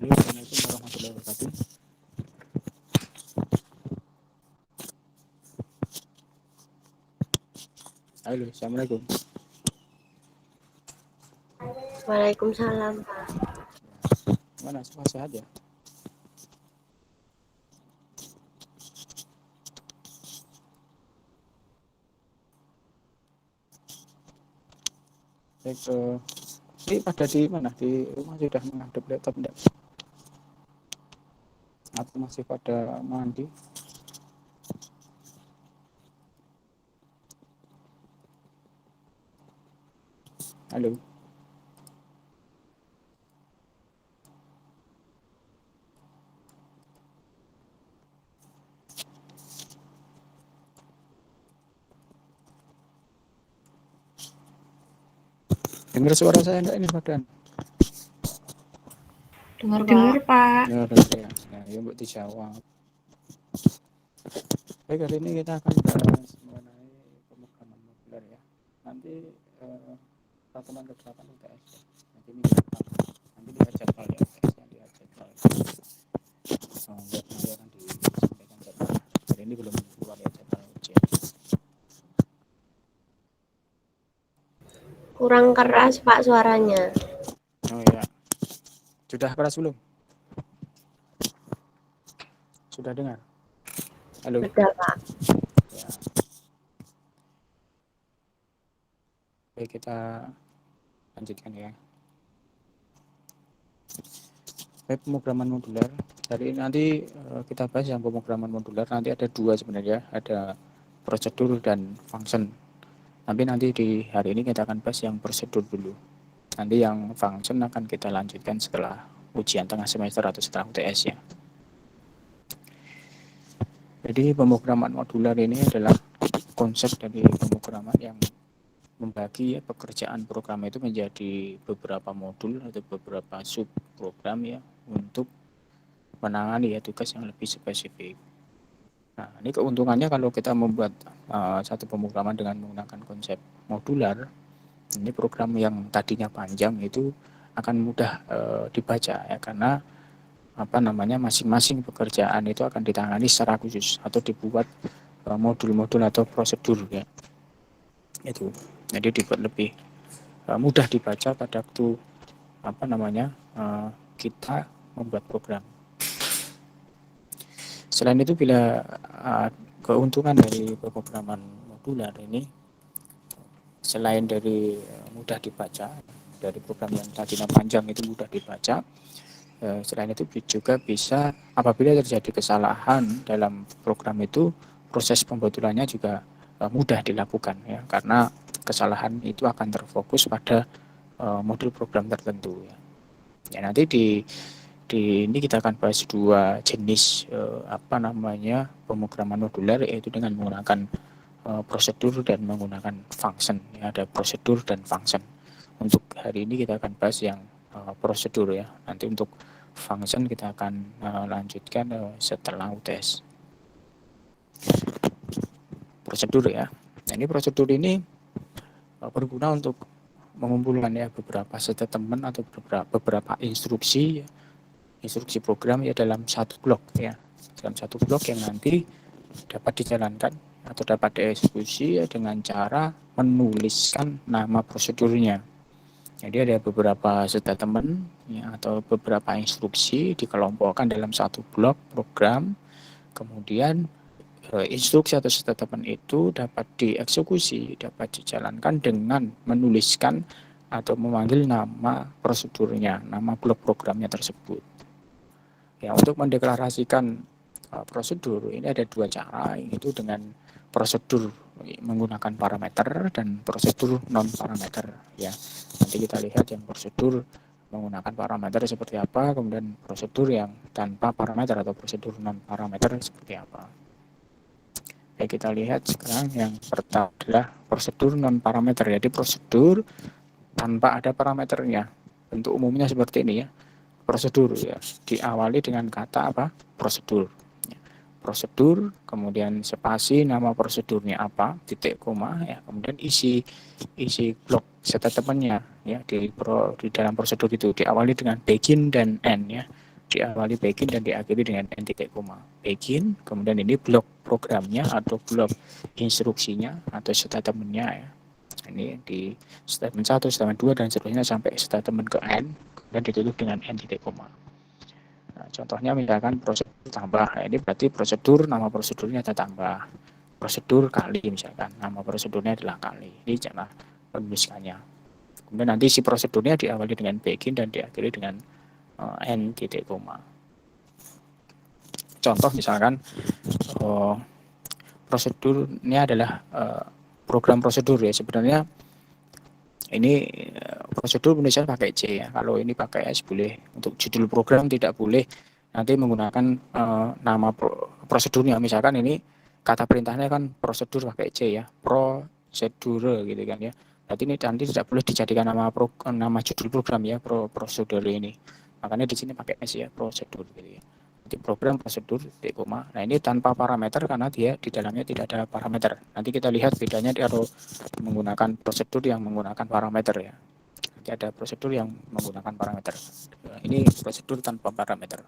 Assalamualaikum warahmatullahi wabarakatuh. Halo, assalamualaikum. Waalaikumsalam, Pak. Mana semua sehat ya? Baik, ini pada di mana? Di rumah sudah menghadap laptop enggak? Atau masih pada mandi? Halo. Dengar suara saya enggak ini badan? Dengar, Dengar, Pak. Pak. Ya, dengar ya. Nah, ya buat dijawab. Baik, kali ini kita akan bahas mengenai pemrograman modular ya. Nanti pertemuan ke-8 UTS ya. Nanti minggu depan. Nanti lihat jadwal ya UTS yang lihat jadwal. Lihat nanti akan disampaikan jadwal. Hari ini belum keluar ya jadwal ujian. Kurang keras, Pak, suaranya. Oh ya, sudah keras belum? Sudah dengar? Halo. Sudah, Pak. Ya. Baik, kita lanjutkan ya. Baik, pemrograman modular. Hari ini nanti kita bahas yang pemrograman modular. Nanti ada dua sebenarnya, ada prosedur dan function. Tapi nanti di hari ini kita akan bahas yang prosedur dulu. Nanti yang function akan kita lanjutkan setelah ujian tengah semester atau setelah UTS ya. Jadi pemrograman modular ini adalah konsep dari pemrograman yang membagi ya, pekerjaan program itu menjadi beberapa modul atau beberapa subprogram ya untuk menangani ya tugas yang lebih spesifik. Nah, ini keuntungannya kalau kita membuat satu pemrograman dengan menggunakan konsep modular, ini program yang tadinya panjang itu akan mudah dibaca ya karena apa namanya masing-masing pekerjaan itu akan ditangani secara khusus atau dibuat modul-modul atau prosedur ya. Itu. Jadi dibuat lebih mudah dibaca pada waktu apa namanya kita membuat program. Selain itu bila keuntungan dari pemrograman modular ini selain dari mudah dibaca dari program yang tadinya panjang itu mudah dibaca, selain itu juga bisa apabila terjadi kesalahan dalam program itu proses pembetulannya juga mudah dilakukan ya karena kesalahan itu akan terfokus pada modul program tertentu ya. Ya nanti di ini kita akan bahas dua jenis apa namanya pemrograman modular yaitu dengan menggunakan prosedur dan menggunakan function ya, ada prosedur dan function. Untuk hari ini kita akan bahas yang prosedur ya. Nanti untuk function kita akan lanjutkan setelah UTS. Prosedur ya. Nah, ini prosedur ini berguna untuk mengumpulkan ya beberapa statement atau beberapa instruksi ya, instruksi program ya dalam satu blok ya. Dalam satu blok yang nanti dapat dijalankan atau dapat dieksekusi ya, dengan cara menuliskan nama prosedurnya. Jadi ada beberapa statement ya, atau beberapa instruksi dikelompokkan dalam satu blok program. Kemudian instruksi atau statement itu dapat dieksekusi, dapat dijalankan dengan menuliskan atau memanggil nama prosedurnya, nama blok programnya tersebut. Ya, untuk mendeklarasikan prosedur ini ada dua cara, yaitu dengan prosedur menggunakan parameter dan prosedur non parameter ya. Nanti kita lihat yang prosedur menggunakan parameter seperti apa, kemudian prosedur yang tanpa parameter atau prosedur non parameter seperti apa. Baik, kita lihat sekarang yang pertama adalah prosedur non parameter. Jadi prosedur tanpa ada parameternya. Bentuk umumnya seperti ini ya. Prosedur ya, diawali dengan kata apa? Prosedur. Prosedur, kemudian spasi nama prosedurnya apa, titik koma ya, kemudian isi blok statementnya ya di dalam prosedur itu diawali dengan begin dan end ya. diawali begin dan diakhiri dengan n titik koma. Begin, kemudian ini blok programnya atau blok instruksinya atau statementnya ya. Ini di statement 1, statement 2 dan seterusnya sampai statement ke n, kemudian ditutup dengan n titik koma. Nah, contohnya misalkan prosedur tambah, nah, ini berarti prosedur, nama prosedurnya ada tambah. Prosedur kali misalkan, nama prosedurnya adalah kali. Ini cara penulisannya. Kemudian nanti si prosedurnya diawali dengan begin dan diakhiri dengan n titik koma. Contoh misalkan prosedurnya adalah program prosedur ya, sebenarnya ini prosedur penulisan pakai C ya. Kalau ini pakai S boleh. Untuk judul program tidak boleh. Nanti menggunakan nama prosedurnya. Misalkan ini kata perintahnya kan prosedur pakai C ya. Prosedur gitu kan ya. Berarti ini nanti tidak boleh dijadikan nama judul program ya, prosedur ini. Makanya di sini pakai S ya, prosedur gitu ya. Program prosedur titik koma. Nah ini tanpa parameter karena dia di dalamnya tidak ada parameter. Nanti kita lihat bedanya kalau menggunakan prosedur yang menggunakan parameter ya. Nanti ada prosedur yang menggunakan parameter. Ini prosedur tanpa parameter.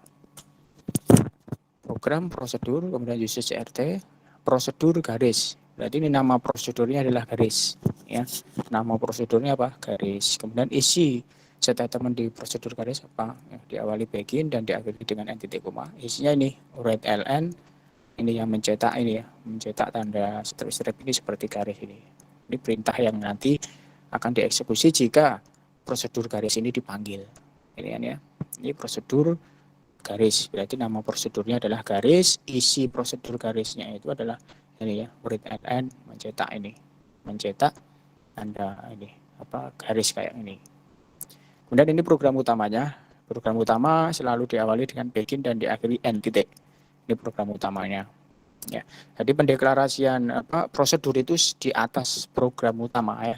Program prosedur, kemudian usage CRT, prosedur garis. Berarti ini nama prosedurnya adalah garis. Ya, nama prosedurnya apa? Garis. Kemudian isi statement di prosedur garis apa? Ya, diawali begin dan diakhiri dengan n titik koma. Isinya ini write ln, ini yang mencetak ini ya, mencetak tanda strip ini seperti garis ini. Ini perintah yang nanti akan dieksekusi jika prosedur garis ini dipanggil. Ini kan ya. Ini prosedur garis. Berarti nama prosedurnya adalah garis, isi prosedur garisnya itu adalah ini ya, write ln, mencetak ini. Mencetak tanda ini apa garis kayak ini. Kemudian ini program utamanya. Program utama selalu diawali dengan begin dan diakhiri n titik. Ini program utamanya. Ya. Jadi pendeklarasian prosedur itu di atas program utama ya.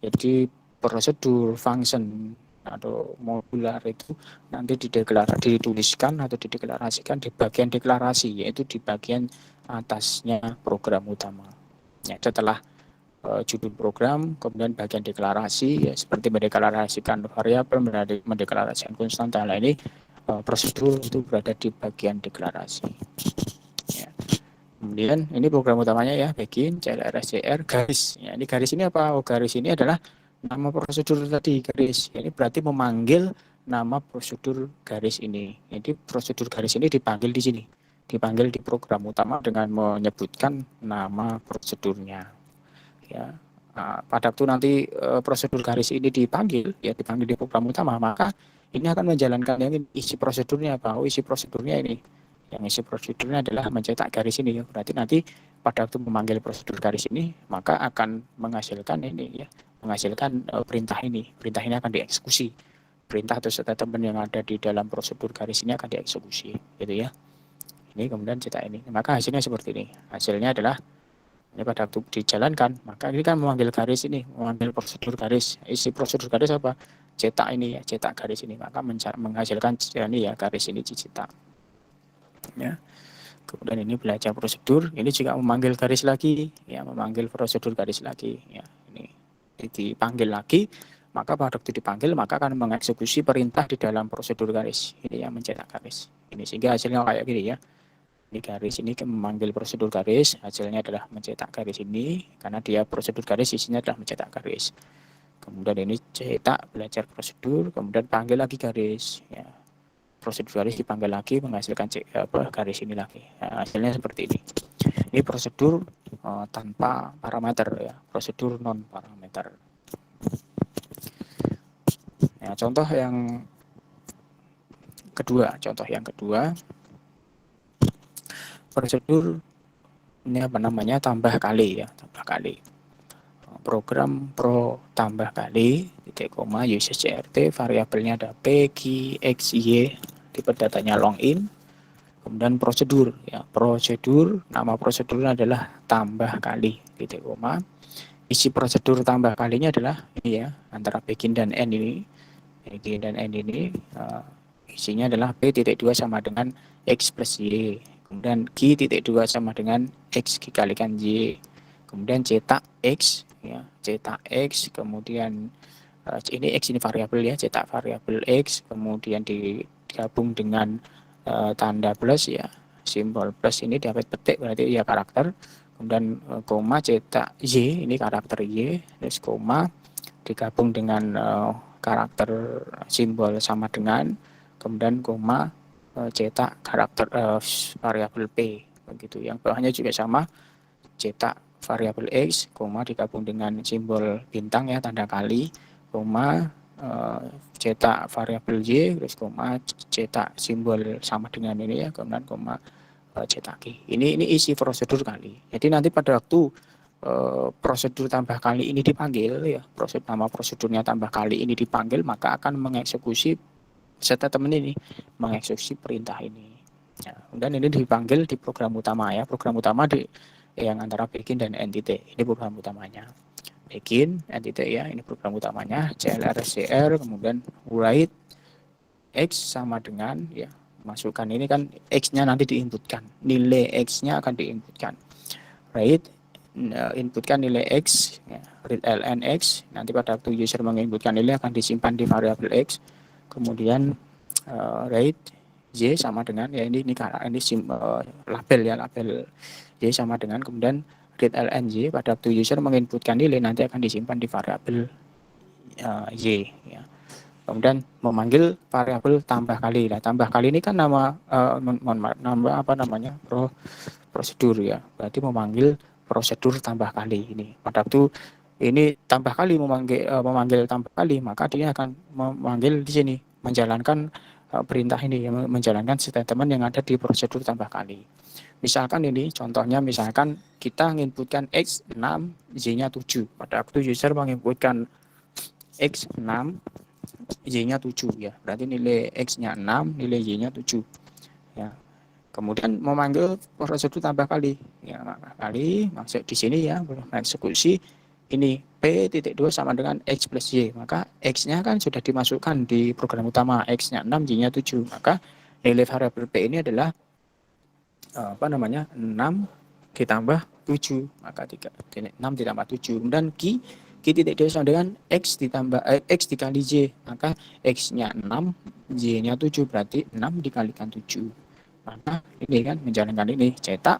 Jadi prosedur, function atau modular itu nanti dituliskan atau dideklarasikan di bagian deklarasi, yaitu di bagian atasnya program utama. Ya, setelah judul program, kemudian bagian deklarasi, ya, seperti mendeklarasikan variabel, mendeklarasikan konstan, nah ini prosedur itu berada di bagian deklarasi. Ya. Kemudian ini program utamanya ya, begin, CLRSCR, garis. Ya, ini garis ini apa? Oh, garis ini adalah nama prosedur tadi, garis. Ini berarti memanggil nama prosedur garis ini. Jadi prosedur garis ini dipanggil di sini. Dipanggil di program utama dengan menyebutkan nama prosedurnya. Ya, pada waktu nanti prosedur garis ini dipanggil di program utama, maka ini akan menjalankan yang isi prosedurnya apa? Oh, isi prosedurnya ini. Yang isi prosedurnya adalah mencetak garis ini. Berarti nanti pada waktu memanggil prosedur garis ini, maka akan menghasilkan ini ya, menghasilkan perintah ini. Perintah ini akan dieksekusi. Perintah atau statement yang ada di dalam prosedur garis ini akan dieksekusi, gitu ya. Ini kemudian cetak ini. Maka hasilnya seperti ini. Hasilnya adalah ini pada waktu dijalankan, maka ini kan memanggil garis ini, memanggil prosedur garis. Isi prosedur garis apa? Cetak ini ya, cetak garis ini. Maka menghasilkan ini ya, garis ini dicetak. Ya. Kemudian ini belajar prosedur, ini juga memanggil garis lagi, ya, memanggil prosedur garis lagi. Ya, ini dipanggil lagi, maka pada waktu dipanggil, maka akan mengeksekusi perintah di dalam prosedur garis. Ini yang mencetak garis. Ini sehingga hasilnya kayak gini ya. Ini garis ini memanggil prosedur garis, hasilnya adalah mencetak garis ini, karena dia prosedur garis isinya adalah mencetak garis. Kemudian ini cetak, belajar prosedur, kemudian panggil lagi garis. Ya. Prosedur garis dipanggil lagi, menghasilkan garis ini lagi. Nah, hasilnya seperti ini. Ini prosedur tanpa parameter ya, prosedur non parameter. Ya, contoh yang kedua, prosedur ini apa namanya, tambah kali ya, tambah kali. Program pro tambah kali titik koma usage CRT, variabelnya ada p, q, x, y, tipe datanya long in. Kemudian prosedur ya, prosedur, nama prosedurnya adalah tambah kali titik koma. Isi prosedur tambah kalinya adalah ini ya, antara begin dan end ini. Begin dan end ini isinya adalah p.2 sama dengan x plus y. Kemudian q.2 sama dengan x dikalikan y. Kemudian cetak x ya, cetak x, kemudian ini x ini variabel ya, cetak variabel x, kemudian digabung dengan tanda plus ya, simbol plus ini dapat petik berarti ya karakter, kemudian koma cetak Y ini karakter Y, terus koma digabung dengan karakter simbol sama dengan, kemudian koma cetak karakter variabel P begitu. Yang bawahnya juga sama, cetak variabel X, koma digabung dengan simbol bintang ya tanda kali, koma cetak variabel Y, terus koma cetak simbol sama dengan ini ya, kemudian koma cetak Q. Ini isi prosedur kali. Jadi nanti pada waktu prosedur tambah kali ini dipanggil ya, nama prosedurnya tambah kali ini dipanggil, maka akan mengeksekusi statement ini, mengeksekusi perintah ini. Ya, kemudian ini dipanggil di program utama ya, program utama di yang antara begin dan entity. Ini program utamanya. Begin, entity ya, ini program utamanya. CLR, kemudian write X sama dengan ya, masukkan ini kan X-nya nanti diinputkan. Nilai X-nya akan diinputkan. Write inputkan nilai X, ya, read ln X. Nanti pada waktu user menginputkan nilai akan disimpan di variabel X. Kemudian write Y sama dengan ya ini label ya, label Y sama dengan, kemudian read ln Y pada waktu user menginputkan nilai nanti akan disimpan di variabel Y ya. Kemudian memanggil variabel tambah kali. Nah, tambah kali ini kan nama nama apa namanya? Prosedur ya. Berarti memanggil prosedur tambah kali ini. Pada waktu ini tambah kali memanggil tambah kali, maka dia akan memanggil di sini menjalankan perintah ini, menjalankan statement yang ada di prosedur tambah kali. Misalkan ini contohnya, misalkan kita menginputkan X 6, Y-nya 7. Pada waktu user menginputkan X 6, Y-nya 7 ya. Berarti nilai X-nya 6, nilai Y-nya 7. Ya. Kemudian memanggil prosedur tambah kali. Ya, kali masuk di sini ya, eksekusi ini P.2 sama dengan X plus Y. Maka X-nya kan sudah dimasukkan di program utama, X-nya 6, Y-nya 7. Maka nilai variabel P ini adalah 6 ditambah 7. Maka 6 ditambah 7. Kemudian Q.2 sama dengan X ditambah X dikali Y. Maka X-nya 6, Y-nya 7. Berarti 6 dikalikan 7. Maka ini kan menjalankan ini, cetak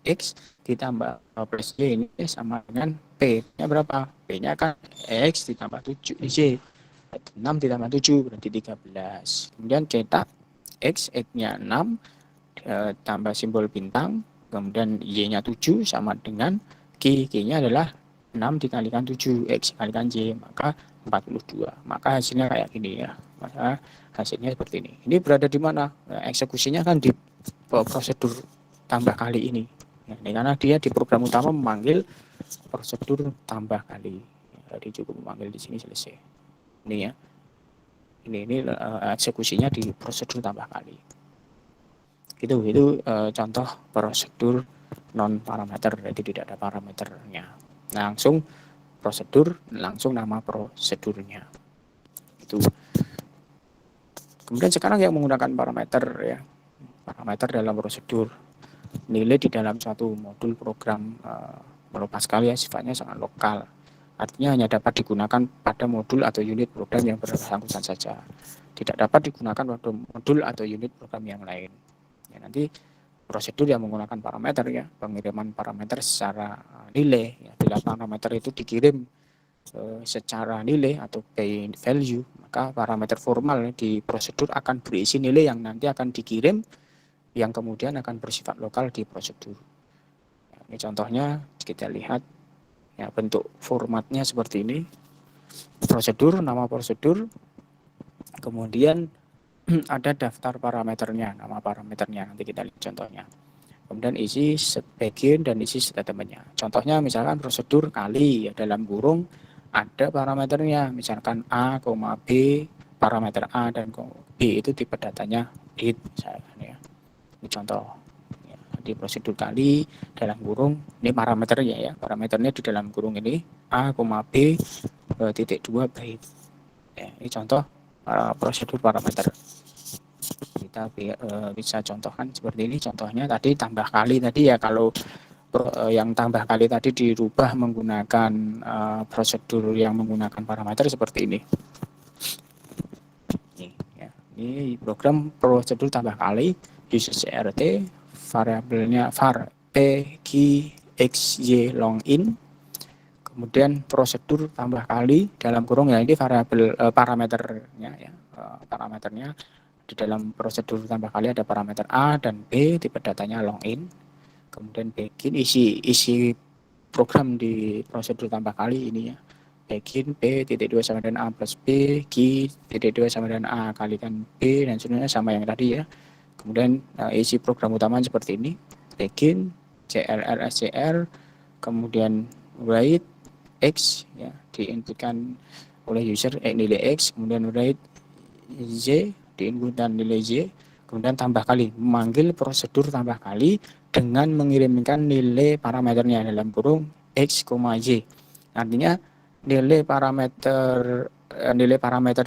X ditambah plus Y ini sama dengan P-nya berapa? P-nya kan X ditambah 7 Y. 6 ditambah 7 berarti 13. Kemudian cetak X-nya 6 tambah simbol bintang, kemudian Y-nya 7 sama dengan Q-nya adalah 6 dikalikan 7, X dikalikan Y, maka 42. Maka hasilnya kayak gini ya. Maka hasilnya seperti ini. Ini berada di mana? Eksekusinya kan di prosedur tambah kali ini. Ya, karena dia di program utama memanggil prosedur tambah kali. Jadi cukup memanggil di sini selesai. Ini ya. Ini eksekusinya di prosedur tambah kali. Itu contoh prosedur non parameter, jadi tidak ada parameternya. Langsung prosedur, langsung nama prosedurnya. Itu. Kemudian sekarang yang menggunakan parameter ya. Parameter dalam prosedur. Nilai di dalam suatu modul program melupas sekali ya, sifatnya sangat lokal. Artinya hanya dapat digunakan pada modul atau unit program yang bersangkutan saja. Tidak dapat digunakan pada modul atau unit program yang lain. Ya, nanti prosedur yang menggunakan parameter ya, pengiriman parameter secara nilai. Ya, bila parameter itu dikirim secara nilai atau by value, maka parameter formal di prosedur akan berisi nilai yang nanti akan dikirim, yang kemudian akan bersifat lokal di prosedur. Ya, ini contohnya kita lihat ya, bentuk formatnya seperti ini. Prosedur, nama prosedur, kemudian ada daftar parameternya, nama parameternya, nanti kita lihat contohnya. Kemudian isi bagian dan isi statementnya. Contohnya misalkan prosedur kali ya, dalam kurung ada parameternya, misalkan A, B, parameter A dan B itu tipe datanya int misalkan ya. Ini contoh ya, di prosedur kali dalam kurung ini parameternya ya, parameternya di dalam kurung ini A, B, titik 2 byte. Ya, ini contoh prosedur parameter. Kita bisa contohkan seperti ini contohnya. Tadi tambah kali tadi ya, kalau yang tambah kali tadi dirubah menggunakan prosedur yang menggunakan parameter seperti ini. Ini Ini program prosedur tambah kali user CRT, variabelnya var p q x y long in, kemudian prosedur tambah kali dalam kurung ya ini variabel parameternya ya, parameternya di dalam prosedur tambah kali ada parameter a dan b, tipe datanya long in, kemudian begin isi program di prosedur tambah kali ini ya. Begin B titik 2 sama dengan A plus B, Q titik 2 sama dengan A kalikan B, dan sebenarnya sama yang tadi ya. Kemudian isi program utama seperti ini. Begin, CLR, SCR, kemudian write X ya, diinputkan oleh user nilai X, kemudian write Z, diinputkan nilai Z, kemudian tambah kali, memanggil prosedur tambah kali dengan mengirimkan nilai parameternya dalam kurung X, Y. Artinya nilai parameter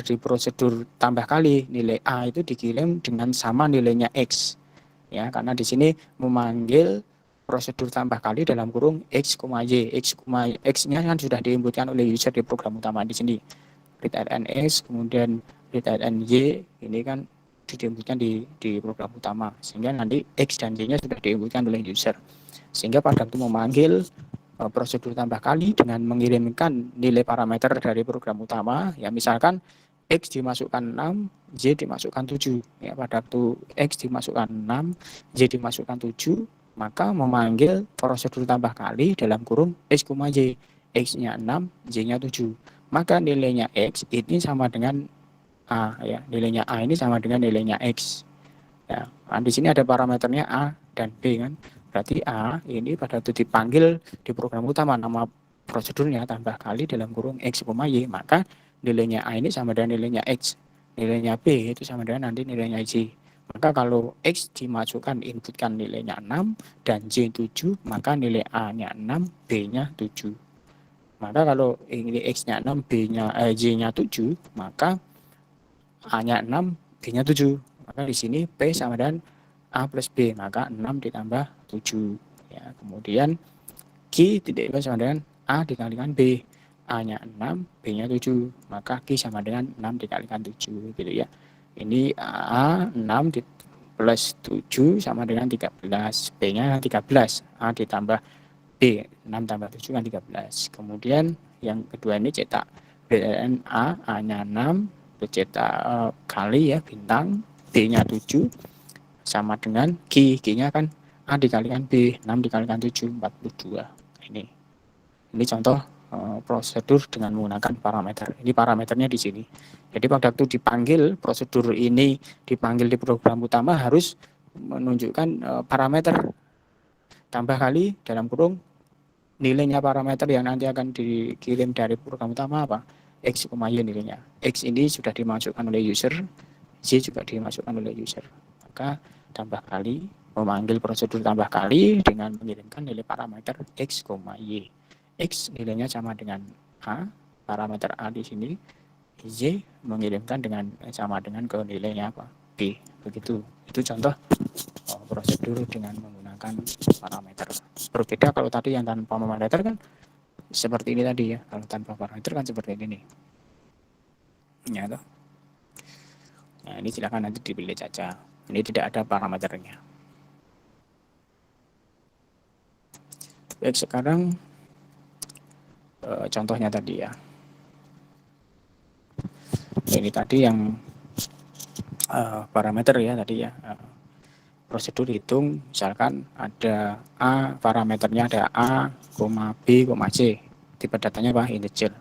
di prosedur tambah kali nilai A itu dikirim dengan sama nilainya X ya, karena di sini memanggil prosedur tambah kali dalam kurung X, Y. X-nya kan sudah diinputkan oleh user di program utama di sini, read X, kemudian read Y ini kan diinputkan di program utama, sehingga nanti X dan Y-nya sudah diinputkan oleh user, sehingga pada waktu memanggil prosedur tambah kali dengan mengirimkan nilai parameter dari program utama ya, misalkan X dimasukkan 6, Y dimasukkan 7 ya, pada waktu X dimasukkan 6, Y dimasukkan 7, maka memanggil prosedur tambah kali dalam kurung X, Y, X-nya 6, Y-nya 7, maka nilainya X ini sama dengan A ya, nilainya A ini sama dengan nilainya X ya. Nah, di sini ada parameternya A dan B kan. Berarti A ini pada waktu dipanggil di program utama nama prosedurnya tambah kali dalam kurung X, Y, maka nilainya A ini sama dengan nilainya X. Nilainya B itu sama dengan nanti nilainya Y. Maka kalau X dimasukkan inputkan nilainya 6 dan Y 7, maka nilai A-nya 6, B-nya 7. Maka kalau ini X-nya 6, Y-nya 7, maka A-nya 6, B-nya 7. Maka di sini P sama dengan A plus B, maka 6 ditambah 7 ya. Kemudian Q tidak sama dengan A dikalikan B, A-nya 6, B-nya 7, maka Q sama dengan 6 dikalikan 7 gitu ya. Ini A 6 plus 7 sama dengan 13, B-nya 13, A ditambah B, 6 tambah 7 kan 13. Kemudian yang kedua ini cetak BN A-nya 6, cetak kali ya bintang, B-nya 7, sama dengan Q-nya kan A dikalikan B, 6 dikalikan 7, 42. Ini contoh prosedur dengan menggunakan parameter. Ini parameternya di sini. Jadi pada waktu dipanggil prosedur ini dipanggil di program utama harus menunjukkan parameter tambah kali dalam kurung nilainya parameter yang nanti akan dikirim dari program utama apa? X, Y nilainya. X ini sudah dimasukkan oleh user, Y juga dimasukkan oleh user. Maka tambah kali, memanggil prosedur tambah kali dengan mengirimkan nilai parameter X, Y. X nilainya sama dengan A, parameter A di sini. Y mengirimkan dengan sama dengan ke nilainya apa? B. Begitu. Itu contoh prosedur dengan menggunakan parameter. Berbeda kalau tadi yang tanpa parameter kan seperti ini tadi ya. Kalau tanpa parameter kan seperti ini nih. Ya toh. Nah, ini silakan nanti dipilih saja. Ini tidak ada parameternya. Baik, sekarang contohnya tadi ya. Ini tadi yang parameter ya tadi ya. Prosedur hitung, misalkan ada A, parameternya ada A, B, C. Tipe datanya apa? Integer.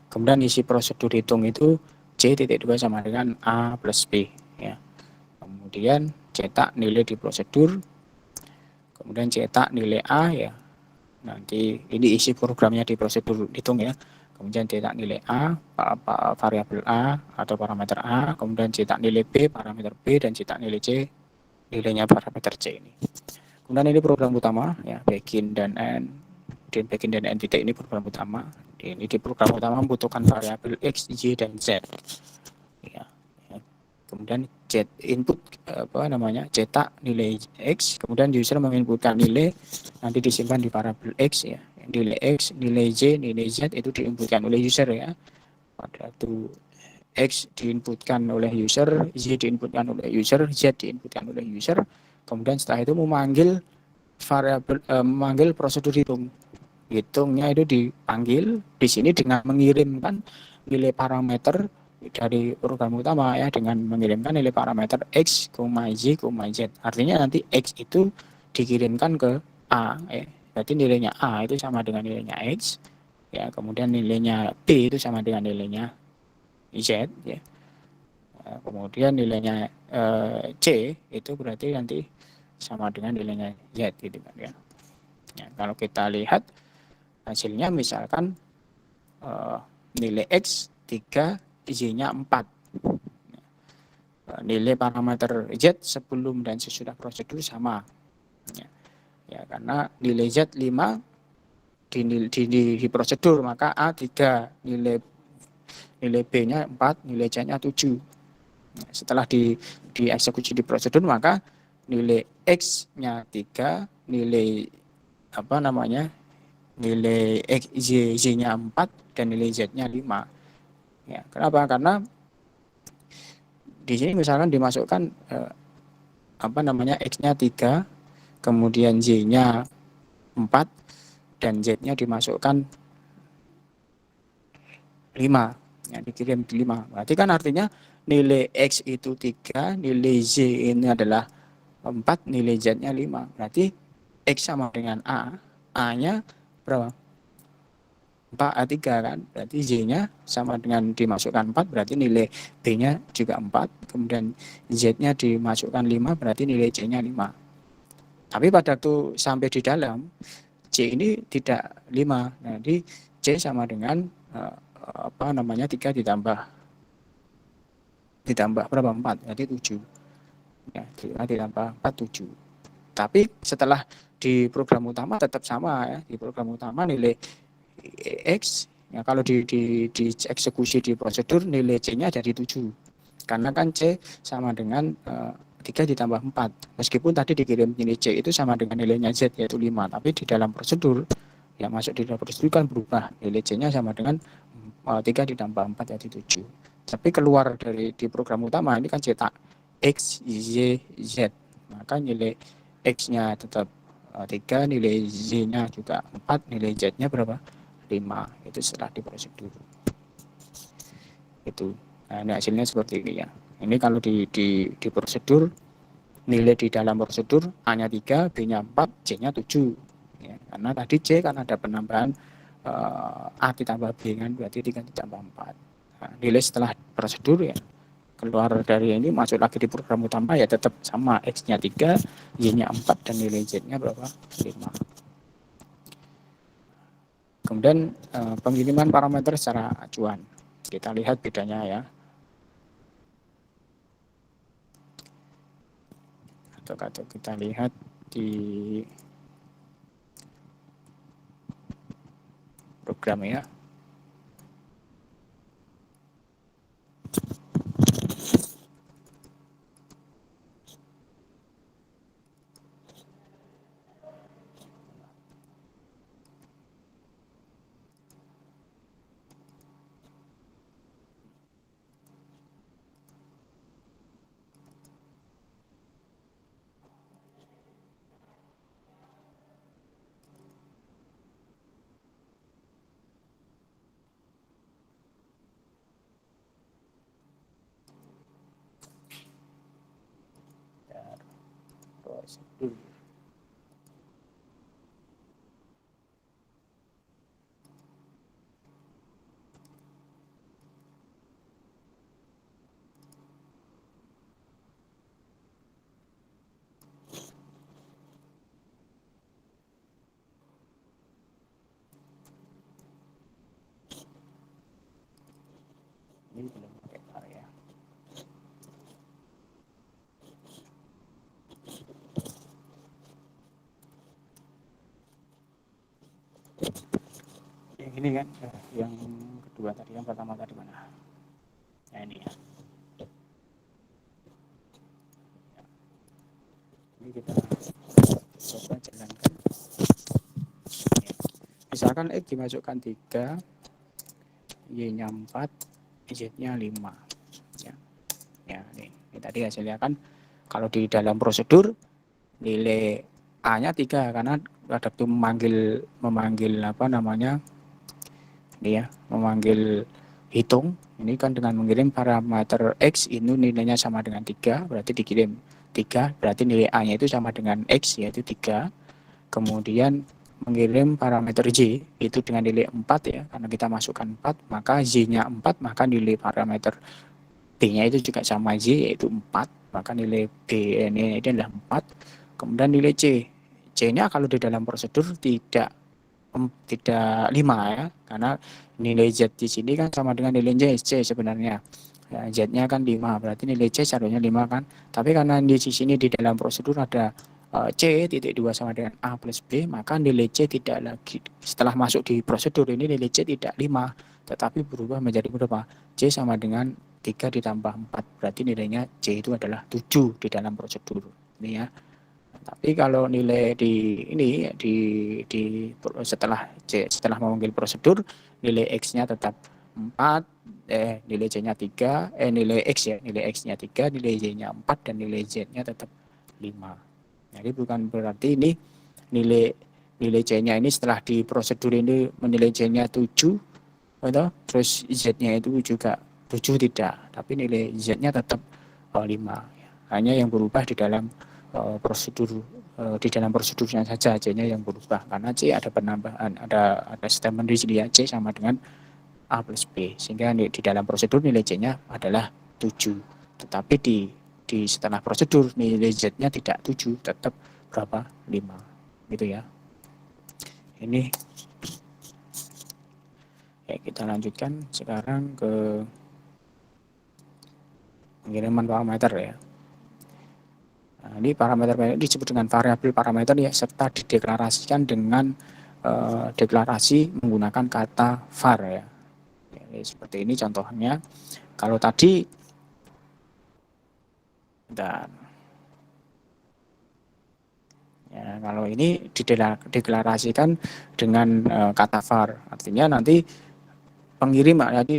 Kemudian isi prosedur hitung itu C titik 2 sama dengan A plus B ya. Kemudian cetak nilai di prosedur, kemudian cetak nilai A ya. Nanti ini isi programnya di prosedur hitung ya. Kemudian cetak nilai A, variabel A atau parameter A, kemudian cetak nilai B, parameter B, dan cetak nilai C, nilainya parameter C ini. Kemudian ini program utama ya, begin dan end. Dan begin dan end titik ini program utama. Ini di program utama membutuhkan variabel X, Y, dan Z. Ya. Kemudian input cetak nilai X, kemudian user menginputkan nilai, nanti disimpan di variabel X ya. Nilai X, nilai Y, nilai Z itu diinputkan oleh user ya. Pada waktu X diinputkan oleh user, Y diinputkan oleh user, Z diinputkan oleh user. Kemudian setelah itu memanggil memanggil prosedur hitung. Hitungnya itu dipanggil di sini dengan mengirimkan nilai parameter dari program utama ya, dengan mengirimkan nilai parameter X, Y, Z. Artinya nanti X itu dikirimkan ke A ya. Berarti nilainya A itu sama dengan nilainya X ya, kemudian nilainya B itu sama dengan nilainya Z ya. Kemudian nilainya C itu berarti nanti sama dengan nilainya Z gitu kan ya. Ya, kalau kita lihat hasilnya misalkan nilai X 3, Y-nya 4. Nilai parameter Z sebelum dan sesudah prosedur sama. Ya, karena nilai Z 5 di prosedur, maka A 3, nilai B-nya 4, nilai Z-nya 7. Setelah dieksekusi di prosedur, maka nilai X-nya 3, nilai nilai Y-nya 4 dan nilai Z-nya 5. Ya, kenapa? Karena di sini misalkan dimasukkan X-nya 3, kemudian Y-nya 4 dan Z-nya dimasukkan 5. Ya, dikirim 5. Berarti kan artinya nilai X itu 3, nilai Z ini adalah 4, nilai Z-nya 5. Berarti X sama dengan A. A-nya berapa? 3 kan, berarti Z-nya sama dengan dimasukkan 4, berarti nilai B-nya juga 4, kemudian Z-nya dimasukkan 5, berarti nilai C-nya 5. Tapi pada waktu sampai di dalam, C ini tidak 5, jadi C sama dengan 3 ditambah berapa? 4, berarti 7. Ya, 5 ditambah 4, 7. Tapi setelah di program utama tetap sama ya, di program utama nilai X ya, kalau dieksekusi di prosedur nilai C-nya jadi 7. Karena kan C sama dengan 3 ditambah 4. Meskipun tadi dikirim nilai C itu sama dengan nilainya Z yaitu 5, tapi di dalam prosedur yang masuk di dalam prosedur kan berubah. Nilai C-nya sama dengan 3 ditambah 4 jadi 7. Tapi keluar dari di program utama ini kan cetak X, Y, Z. Maka nilai X-nya tetap 3, nilai Z-nya juga 4, nilai Z-nya berapa? 5. Itu setelah di prosedur. Itu. Nah, ini hasilnya seperti ini ya. Ini kalau di prosedur, nilai di dalam prosedur A-nya 3, B-nya 4, C-nya 7. Ya, karena tadi C kan ada penambahan A ditambah B kan, berarti 3 ditambah 4. Nah, nilai setelah prosedur ya keluar dari ini masuk lagi di program utama ya tetap sama, X-nya 3, Y-nya 4, dan nilai Z-nya berapa? 5. Kemudian pengiriman parameter secara acuan. Kita lihat bedanya ya. Atau kita lihat di program ya. Prosedur. Ini belum pakai area. Yang ini kan, yang kedua tadi, yang pertama tadi mana? Nah ini ya. Ini kita coba jalankan. Misalkan X dimasukkan 3, Y-nya 4, Z-nya 5. Ya. Ya, ini tadi hasilnya kan kalau di dalam prosedur nilai A-nya 3 karena ada tuh memanggil apa namanya? Ini ya, memanggil hitung. Ini kan dengan mengirim parameter X itu nilainya sama dengan 3, berarti dikirim 3, berarti nilai A-nya itu sama dengan X yaitu 3. Kemudian mengirim parameter Y itu dengan nilai 4 ya, karena kita masukkan 4, maka Y-nya 4, maka nilai parameter B-nya itu juga sama Y yaitu 4, maka nilai B ini adalah 4. Kemudian nilai C. C-nya kalau di dalam prosedur tidak 5 ya, karena nilai Z di sini kan sama dengan nilai C sebenarnya. Ya, Z-nya kan 5, berarti nilai C seharusnya 5 kan. Tapi karena di sini di dalam prosedur ada C titik 2 sama dengan A plus B, maka nilai C tidak lagi, setelah masuk di prosedur ini nilai C tidak 5, tetapi berubah menjadi berapa? C sama dengan 3 ditambah 4, berarti nilainya C itu adalah 7 di dalam prosedur. Ini ya. Tapi kalau nilai di setelah memanggil prosedur, nilai X-nya tetap 4, nilai C-nya 3, nilai X ya, nilai X-nya 3, nilai Y-nya 4, dan nilai Z-nya tetap 5. Jadi bukan berarti ini nilai C-nya ini setelah di prosedur ini menilai C-nya 7, atau terus Z-nya itu juga 7 tidak, tapi nilai Z-nya tetap 5. Hanya yang berubah di dalam prosedur di dalam prosedurnya saja C-nya yang berubah, karena C ada penambahan, ada statement di sini ya, C sama dengan A plus B, sehingga di dalam prosedur nilai C-nya adalah 7, tetapi di setelah prosedur nilai Z-nya tidak 7, tetap berapa? 5 gitu ya. Ini ya, kita lanjutkan sekarang ke pengiriman parameter ya. Nah, ini parameter disebut dengan variabel parameter ya, serta dideklarasikan dengan deklarasi menggunakan kata var ya. Jadi, seperti ini contohnya. Kalau tadi dan ya, kalau ini dideklarasikan dengan kata var, artinya nanti pengiriman, jadi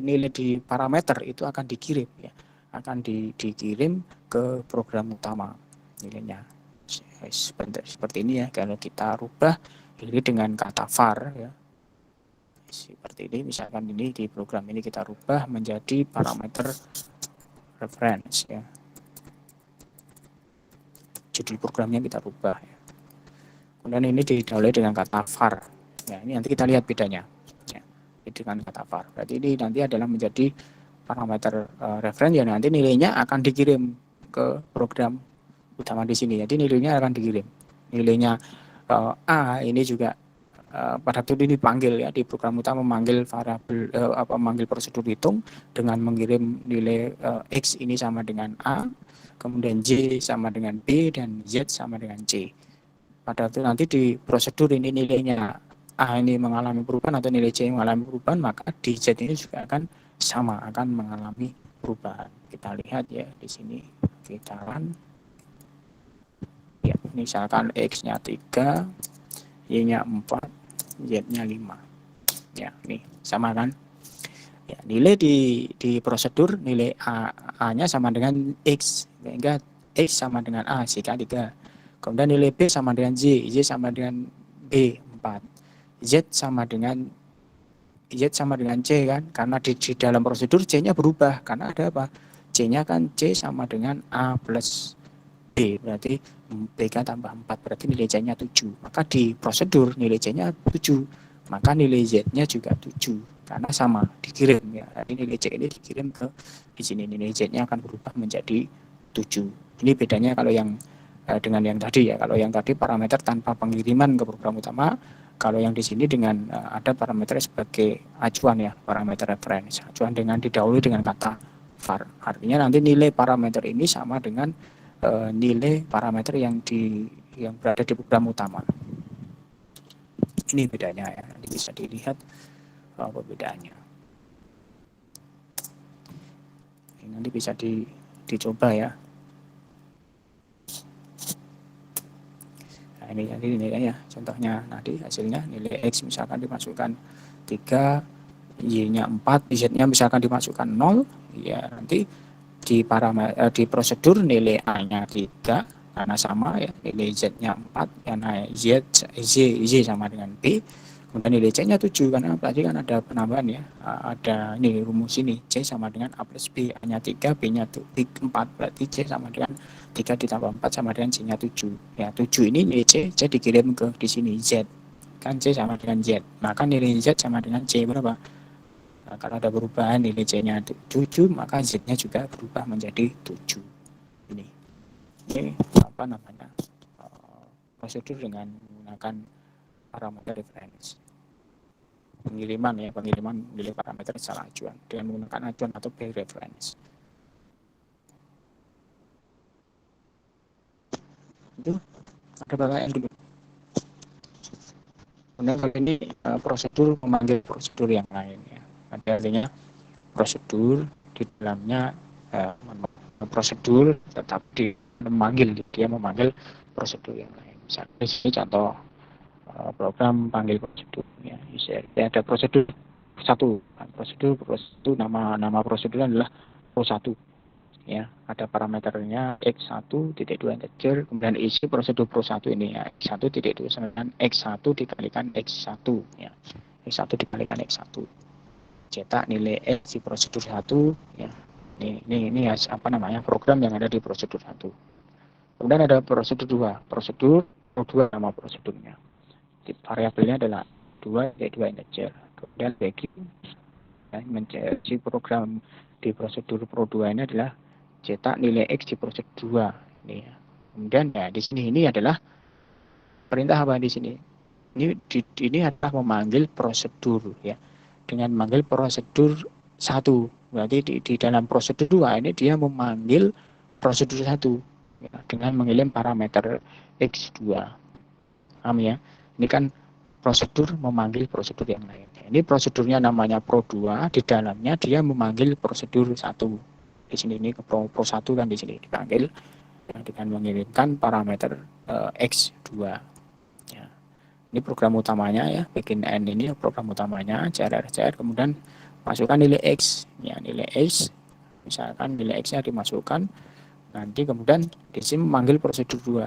nilai di parameter itu akan dikirim ya, akan dikirim ke program utama nilainya. Seperti ini ya, kalau kita rubah ini dengan kata var ya, seperti ini. Misalkan ini di program ini kita rubah menjadi parameter reference ya, judul programnya kita rubah ya. Kemudian ini didahului dengan kata var ya, ini nanti kita lihat bedanya ya, dengan kata var. Berarti ini nanti adalah menjadi parameter reference ya, nanti nilainya akan dikirim ke program utama di sini. Jadi nilainya akan dikirim. Nilainya A ini juga pada waktu ini dipanggil ya, di program utama memanggil variabel memanggil prosedur hitung dengan mengirim nilai X ini sama dengan A, kemudian Y sama dengan B, dan Z sama dengan C. Pada waktu nanti di prosedur ini nilainya A ini mengalami perubahan atau nilai C mengalami perubahan, maka di Z ini juga akan sama, akan mengalami perubahan. Kita lihat ya di sini, kita run. Ya, misalkan X-nya 3, Y-nya 4, Z-nya 5. Ya, ini sama kan? Ya, nilai di prosedur nilai A-nya sama dengan X, sehingga X sama dengan A, jika 3. Kemudian nilai B sama dengan Y, Y sama dengan B, 4. Z sama dengan C kan, karena di dalam prosedur C-nya berubah, karena ada apa? C-nya kan C sama dengan A plus B, berarti BK tambah 4, berarti nilai C-nya 7. Maka di prosedur nilai C-nya 7, maka nilai Z-nya juga 7, karena sama, dikirim ya. Jadi nilai C ini dikirim ke di sini, nilai Z-nya akan berubah menjadi 7. Ini bedanya kalau yang dengan yang tadi ya. Kalau yang tadi parameter tanpa pengiriman ke program utama, kalau yang di sini dengan ada parameter sebagai acuan ya, parameter reference, acuan dengan didahului dengan kata var. Artinya nanti nilai parameter ini sama dengan nilai parameter yang berada di program utama. Ini bedanya ya, nanti bisa dilihat apa bedanya. Ini nanti bisa dicoba ya. Nah, ini nilainya, contohnya nanti hasilnya nilai X misalkan dimasukkan 3, Y-nya 4, Z-nya misalkan dimasukkan 0, ya nanti di prosedur nilai A-nya 3 karena sama ya, nilai Z-nya 4 karena Z sama dengan B, kemudian nilai C-nya 7 karena tadi kan ada penambahan ya, ada ini rumus ini, C sama dengan A plus B, A-nya 3, B-nya 4, berarti C sama dengan 3 ditambah 4 sama dengan C-nya 7. Ya, 7 ini nilai C dikirim ke di sini Z. Kan C sama dengan Z. Maka nilai Z sama dengan C berapa? Nah, kalau ada perubahan nilai C-nya 7, maka Z-nya juga berubah menjadi 7. Ini apa namanya? Prosedur dengan menggunakan parameter reference. Pengiriman nilai parameter secara acuan dengan menggunakan acuan atau by reference. Itu ada pertanyaan dulu. Kemudian kali ini prosedur memanggil prosedur yang lain ya. Ada artinya prosedur di dalamnya prosedur tetap dia memanggil prosedur yang lain. Misalnya di sini contoh program panggil prosedur ya. Ada prosedur satu, nama prosedur adalah pro1 ya, ada parameternya x1 titik 2 integer, kemudian isi prosedur pro1 ini ya, x1 titik 2 sama dengan x1 dikalikan x1 ya, x1 dikalikan x1, cetak nilai x di prosedur 1 ya. Ini apa namanya, program yang ada di prosedur 1. Kemudian ada prosedur 2, prosedur 2 nama prosedurnya, variabelnya adalah 2 integer, kemudian bagi ya, menjadi program di prosedur pro 2 ini adalah cetak nilai X di prosedur 2 ini ya. Kemudian ya di sini ini adalah perintah apa di sini? Ini adalah memanggil prosedur ya. Dengan memanggil prosedur 1. Berarti di dalam prosedur 2 ini dia memanggil prosedur 1 ya, dengan mengirim parameter X2. Paham ya? Ini kan prosedur memanggil prosedur yang lain. Ini prosedurnya namanya pro2, di dalamnya dia memanggil prosedur 1. Di sini ini pro1 kan di sini dipanggil dengan mengirimkan parameter X2. Ya. Ini program utamanya ya, bikin N ini program utamanya, CR, kemudian masukkan nilai X. Ya, nilai X, misalkan nilai X-nya dimasukkan, nanti kemudian di sini memanggil prosedur 2.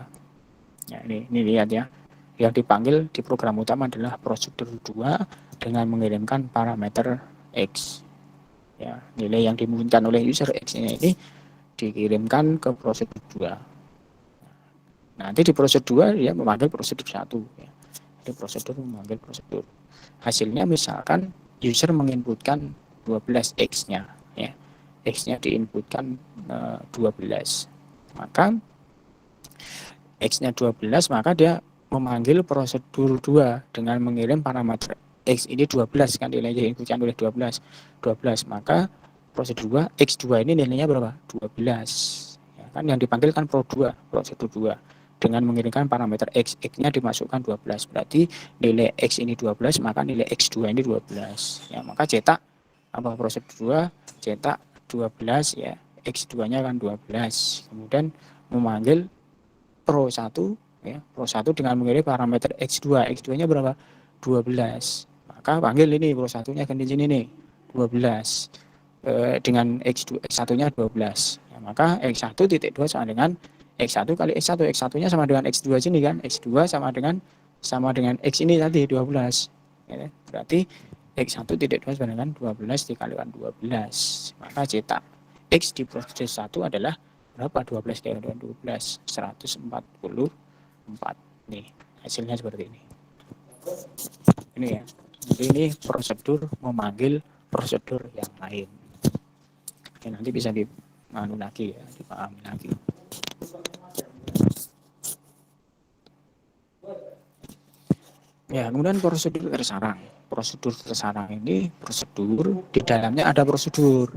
Ya, ini lihat ya. Yang dipanggil di program utama adalah prosedur 2 dengan mengirimkan parameter X. Ya, nilai yang dimungkinkan oleh user X ini dikirimkan ke prosedur 2. Nanti di prosedur 2 dia memanggil prosedur 1. Ya. Jadi prosedur memanggil prosedur. Hasilnya misalkan user menginputkan 12 X-nya. Ya. X-nya diinputkan 12. Maka X-nya 12, maka dia memanggil prosedur 2 dengan mengirim parameter X ini 12 kan, nilainya diinputkan oleh 12, maka prosedur 2 X2 ini nilainya berapa? 12 ya, kan yang dipanggil kan prosedur 2 dengan mengirimkan parameter X-nya dimasukkan 12, berarti nilai X ini 12, maka nilai X2 ini 12 ya, maka cetak apa prosedur 2 cetak 12 ya, X2 nya kan 12, kemudian memanggil pro1 ya, pro1 dengan mengirim parameter X2. X2-nya berapa? 12. Maka panggil ini pro1-nya kan di sini nih, 12. Dengan X1-nya 12. Ya, maka X1 titik 2 sama dengan X1 kali X1. X1-nya sama dengan X2 sini kan. X2 sama dengan X ini tadi 12. Ya, berarti X1 titik 2 sama dengan 12 dikalikan 12. Maka cetak X di proses 1 adalah berapa? 12 dikali 12, 144. Nih, hasilnya seperti ini. Ini ya. Jadi ini prosedur memanggil prosedur yang lain. Oke, nanti bisa dipahami lagi ya, dipahami lagi. Ya, kemudian prosedur tersarang. Prosedur tersarang ini prosedur di dalamnya ada prosedur.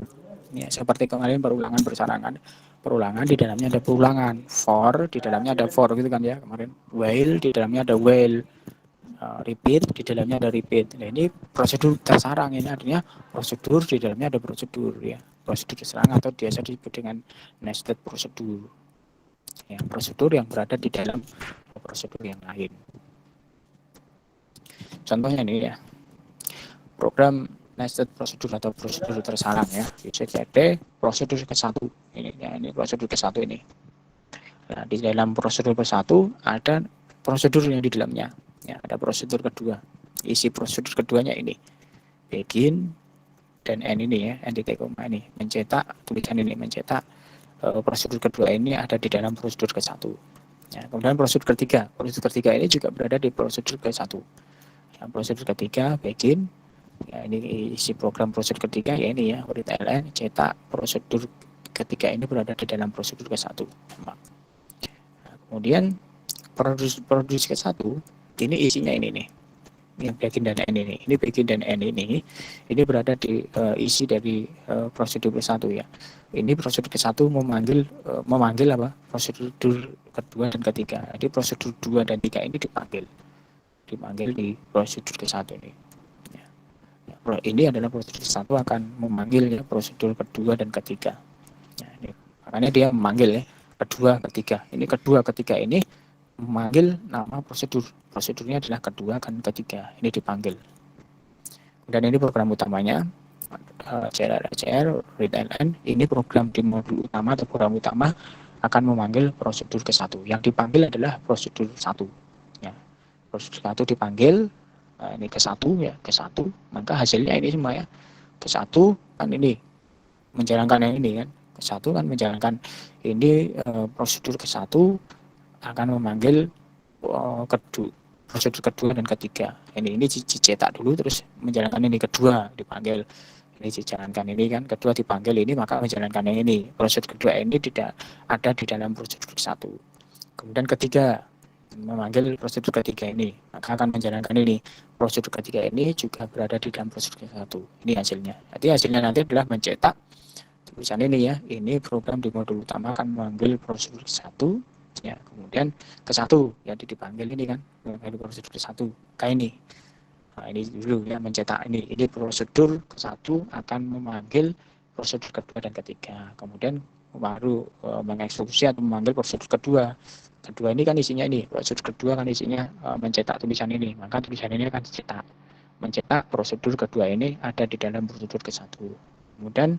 Ya, seperti kemarin perulangan bersarangan. Perulangan di dalamnya ada perulangan. For di dalamnya ada for gitu kan ya kemarin. While di dalamnya ada while. Repeat di dalamnya ada repeat. Nah, ini prosedur tersarang, ini artinya prosedur di dalamnya ada prosedur ya. Prosedur tersarang atau biasa disebut dengan nested prosedur. Ya, prosedur yang berada di dalam prosedur yang lain. Contohnya nih ya. Program nested prosedur atau prosedur tersarang ya. UCTD prosedur ke-1 ini ya, ini prosedur ke-1 ini. Nah, di dalam prosedur ke-1 ada prosedur yang di dalamnya. Ya, ada prosedur kedua. Isi prosedur keduanya ini. Begin dan end ini ya, entity koma ini mencetak tulisan ini mencetak prosedur kedua ini ada di dalam prosedur ke-1. Ya, kemudian prosedur ketiga ini juga berada di prosedur ke-1. Yang prosedur ketiga begin, ya ini isi program prosedur ketiga ya ini ya read ln cetak prosedur ketiga ini berada di dalam prosedur ke-1. Nah, kemudian prosedur ke-1 ini isinya ini nih yang begin dan end ini begin dan end ini berada di isi dari prosedur ke-1 ya. Ini prosedur ke-1 memanggil apa? Prosedur kedua dan ketiga. Jadi prosedur 2 dan 3 ini dipanggil di prosedur ke-1 ini. Ya. Ini adalah prosedur ke-1 akan memanggil ya prosedur kedua dan ketiga. Ya, ini. Makanya dia memanggil ya kedua, ketiga. Ini kedua, ketiga ini memanggil nama prosedur. Prosedurnya adalah kedua kan ketiga. Ini dipanggil. Dan ini program utamanya CR, read ln. Ini program di modul utama atau program utama akan memanggil prosedur ke-1. Yang dipanggil adalah prosedur 1. Ya. Prosedur 1 dipanggil, ini ke-1 ya, ke-1. Maka hasilnya ini semua ya. Ke-1 kan ini menjalankan yang ini kan. Ke-1 kan menjalankan ini prosedur ke-1 akan memanggil prosedur kedua dan ketiga. Ini dicetak dulu terus menjalankan ini kedua dipanggil. Ini dijalankan ini kan kedua dipanggil ini maka menjalankan yang ini. Prosedur kedua ini tidak ada di dalam prosedur ke-1. Kemudian ketiga memanggil prosedur ketiga ini maka akan menjalankan ini. Prosedur ketiga ini juga berada di dalam prosedur ke-1. Ini hasilnya. Jadi hasilnya nanti adalah mencetak tulisan ini ya. Ini program di modul utama akan memanggil prosedur ke-1 ya, kemudian ke-1 ya dipanggil ini kan memanggil prosedur ke-1 kayak ini. Nah, ini dulu ya mencetak ini prosedur ke-1 akan memanggil prosedur kedua dan ketiga. Kemudian baru mengeksekusi atau memanggil prosedur kedua. Kedua ini kan isinya ini, prosedur kedua kan isinya mencetak tulisan ini. Maka tulisan ini akan dicetak. Mencetak prosedur kedua ini ada di dalam prosedur ke-1. Kemudian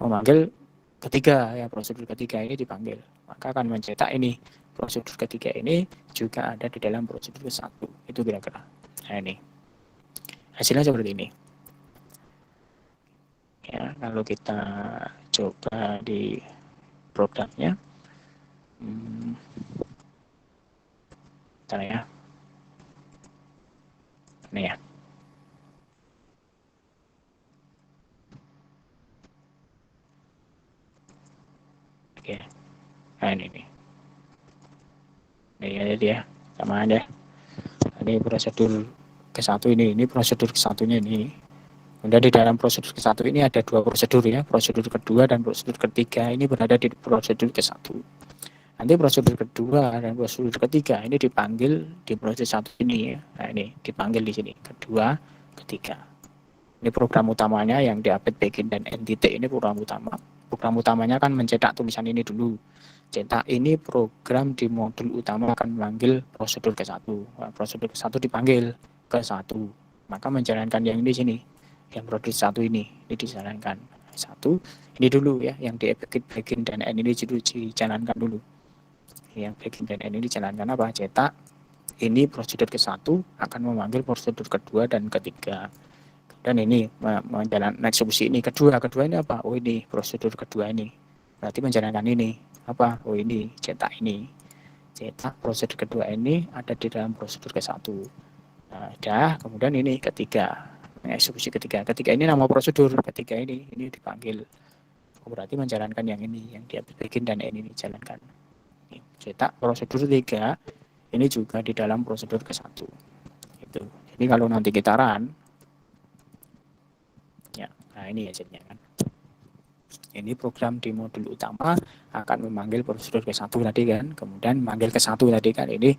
memanggil ketiga ya, prosedur ketiga ini dipanggil. Maka akan mencetak ini. Prosedur ketiga ini juga ada di dalam prosedur ke-1. Itu kira-kira. Nah, ini. Hasilnya seperti ini. Ya, kalau kita coba di programnya. Bentar ya. Ini ya. Oke. Nah, ini nih. Ini ada dia. Sama ada. Ini prosedur ke-1 ini prosedur ke-1-nya ini. Kemudian di dalam prosedur ke-1 ini ada dua prosedur ya, prosedur kedua dan prosedur ketiga ini berada di prosedur ke-1. Nanti prosedur kedua dan prosedur ketiga ini dipanggil di prosedur 1 ini ya. Nah ini dipanggil di sini, kedua, ketiga. Ini program utamanya yang diupdate begin dan end titik ini program utama. Program utamanya kan mencetak tulisan ini dulu. Cetak ini program di modul utama akan memanggil prosedur ke-1. Nah, prosedur ke-1 dipanggil ke-1. Maka menjalankan yang ini di sini. Yang prosedur 1 ini dijalankan. 1 ini dulu ya, yang di begin dan end ini dijalankan dulu. Yang begin dan end ini dijalankan apa? Cetak ini prosedur ke-1 akan memanggil prosedur kedua dan ketiga. Dan ini menjalankan eksekusi ini kedua ini apa? Oh ini prosedur kedua ini. Berarti menjalankan ini apa? Oh ini cetak ini. Cetak prosedur kedua ini ada di dalam prosedur ke-1. Nah, dah, kemudian ini ketiga. Eksekusi ketiga. Ketiga ini nama prosedur. Ketiga ini dipanggil. Oh, berarti menjalankan yang ini, yang dia bikin dan ini dijalankan. Ini, cetak prosedur 3 ini juga di dalam prosedur ke-1. Itu. Jadi kalau nanti kita run, ya, nah ini hasilnya kan. Ini program di modul utama akan memanggil prosedur ke-1 tadi kan, kemudian memanggil ke-1 tadi kan, ini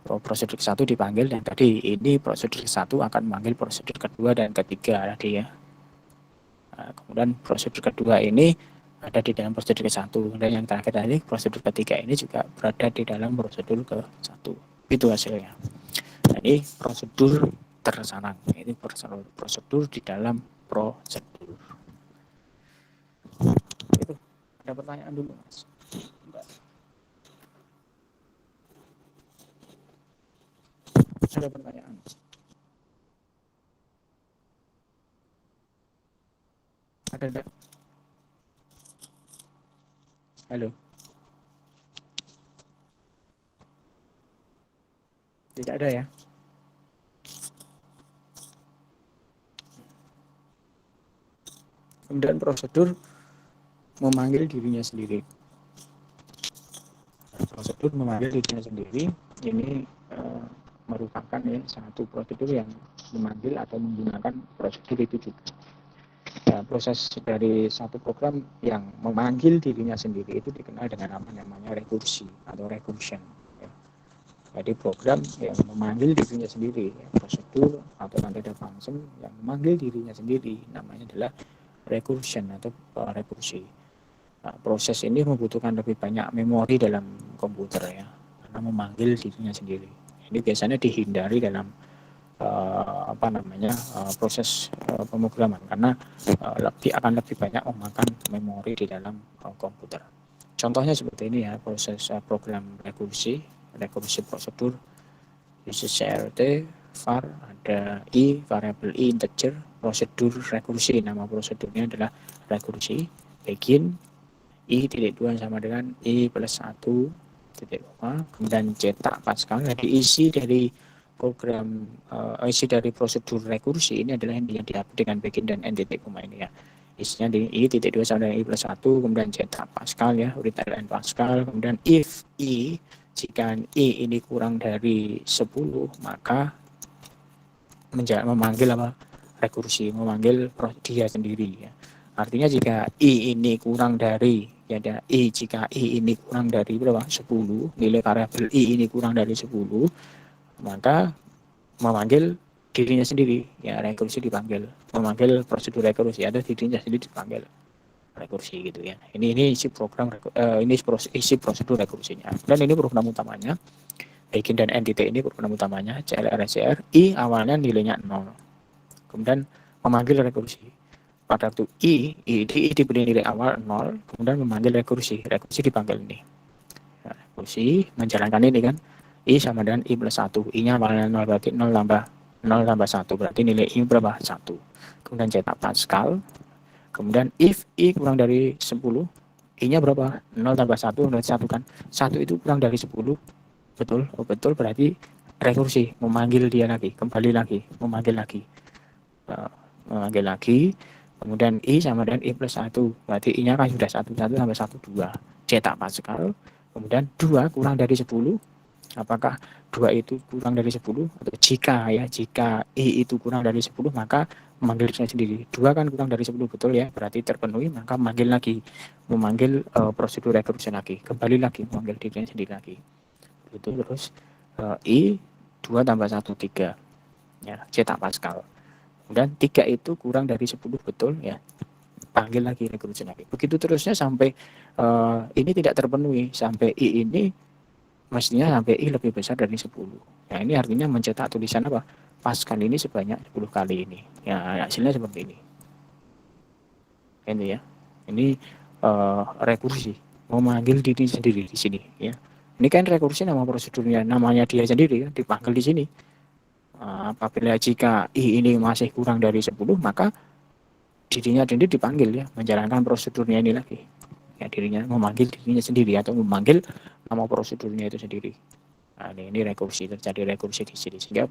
prosedur ke-1 dipanggil dan tadi ini prosedur ke-1 akan memanggil prosedur kedua dan ketiga tadi ya. Nah, kemudian prosedur kedua ini ada di dalam prosedur ke-1 dan yang terakhir tadi prosedur ketiga ini juga berada di dalam prosedur ke-1. Itu hasilnya. Jadi prosedur tersarang ini prosedur di dalam prosedur. Itu ada pertanyaan dulu, Mas? Ada pertanyaan? Ada enggak? Halo? Tidak ada ya? Kemudian prosedur memanggil dirinya sendiri. Prosedur memanggil dirinya sendiri ini merupakan ya satu prosedur yang memanggil atau menggunakan prosedur itu juga. Ya, proses dari satu program yang memanggil dirinya sendiri itu dikenal dengan namanya rekursi atau recursion. Ya. Jadi program yang memanggil dirinya sendiri, ya, prosedur atau data function yang memanggil dirinya sendiri namanya adalah recursion atau rekursi. Nah, proses ini membutuhkan lebih banyak memori dalam komputer ya, karena memanggil dirinya sendiri. Ini biasanya dihindari dalam proses pemrograman karena lebih banyak memakan memori di dalam komputer. Contohnya seperti ini ya, proses program rekursi prosedur, isi CRT, var, ada i, variabel i integer, prosedur rekursi, nama prosedurnya adalah rekursi, begin, i.2 sama dengan i plus 1 titik koma, kemudian cetak Pascal. Jadi isi dari program isi dari prosedur rekursi ini adalah yang diupdate dengan begin dan end titik koma ini ya. Isinya di i.2 sama dengan i plus 1, kemudian cetak Pascal ya, return n Pascal, kemudian if i, jika i ini kurang dari 10 maka memanggil apa? Rekursi, memanggil dia sendiri ya. Artinya jika i ini kurang dari ya ada i, jika i ini kurang dari berapa? 10, nilai variabel i ini kurang dari 10, maka memanggil dirinya sendiri ya, rekursi dipanggil, memanggil prosedur rekursi ada dirinya sendiri dipanggil rekursi gitu ya. Ini isi program ini isi prosedur rekursinya. Dan ini program utamanya begin dan end titik ini program utamanya CLR SCR, i awalnya nilainya 0. Kemudian memanggil rekursi. Pada waktu i diberi nilai awal 0, kemudian memanggil rekursi dipanggil ini. Nah, rekursi menjalankan ini kan, i sama dengan i plus 1, i-nya awalnya 0 berarti 0 tambah 1, berarti nilai i berapa? 1. Kemudian cetak Pascal, kemudian if i kurang dari 10, i-nya berapa? 0 tambah 1, berarti 1 kan, 1 itu kurang dari 10, betul? Oh betul, berarti rekursi, memanggil dia lagi, kembali lagi, memanggil lagi, kemudian i sama dengan i plus 1, berarti i-nya kan sudah 1 sampai 1, 2, cetak Pascal, kemudian 2 kurang dari 10, apakah 2 itu kurang dari 10, atau jika i itu kurang dari 10 maka memanggil dirinya sendiri, 2 kan kurang dari 10 betul ya, berarti terpenuhi, maka memanggil prosedur rekursi lagi, kembali lagi memanggil dirinya sendiri lagi, itu terus i 2 tambah 1, 3 ya, cetak Pascal. Dan 3 itu kurang dari 10 betul ya, panggil lagi rekursi lagi. Begitu terusnya sampai ini tidak terpenuhi, sampai i ini mestinya sampai i lebih besar dari 10. Nah, ini artinya mencetak tulisan apa? Pascal ini sebanyak 10 kali ini. Ya, hasilnya seperti ini. Ini ya. Ini rekursi, memanggil diri sendiri di sini ya. Ini kan rekursi nama prosedurnya, namanya dia sendiri ya, dipanggil di sini. Apabila jika i ini masih kurang dari 10, maka dirinya sendiri dipanggil ya, menjalankan prosedurnya ini lagi. Ya, dirinya memanggil dirinya sendiri atau memanggil nama prosedurnya itu sendiri. Nah, ini rekursi, terjadi rekursi di sini sehingga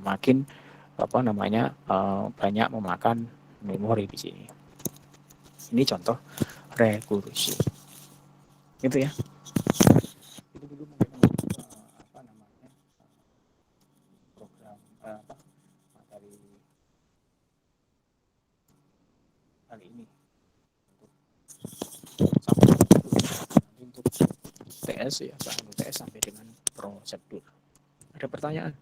makin banyak memakan memori di sini. Ini contoh rekursi. Gitu ya. Itu dulu program materi kali ini untuk TS ya, bahan TS sampai dengan prosedur. Ada pertanyaan?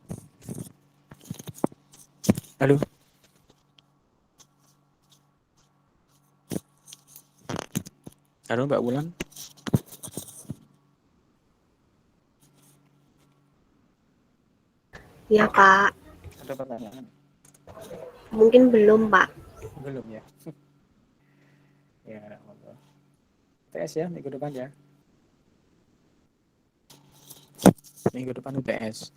Halo? Halo Mbak Wulan? Ya Pak, Ada pertanyaan? mungkin belum Pak. Belum ya? Ya, UTS ya minggu depan ya. Minggu depan UTS.